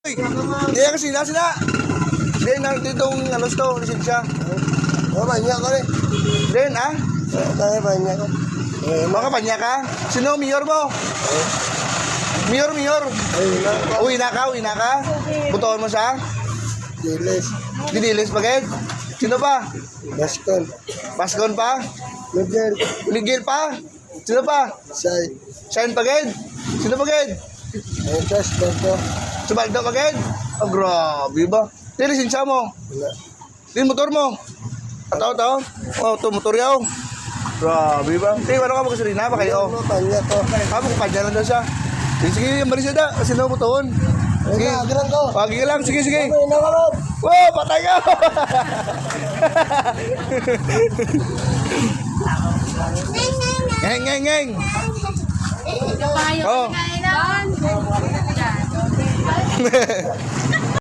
Hindi kasi sila. Then, ditong ano to, lisensya. Banyak ko rin. Then, ah? Tayo banyak ko. Baka panya ka? Sino mayor mo? Mayor. Uwi na ka? Butuan mo siya? Dilis. Didilis pa, Ged? Sino pa? Baskon. Pascon pa? Miguel. Miguel pa? Sino pa? Say. Shine pa, Ged? Sino pa, Ged? Entas. Bato. Subaldo pa, Ged? Oh, grabe ba? Di, lisensya mo. Wala. Di, motor mo. Tao. Oh, to motor yaw. Grabe ba? Di, ano ka magasolina ba kayo? Banyak ko. Kanya lang daw siya. Sige, yung maris na. Kasi na butuon. Sige. Agran ko. Pagi ka lang. Sige. May nakalab. Wow, patay ka! Ngeng. Kayo Oh. kailangan.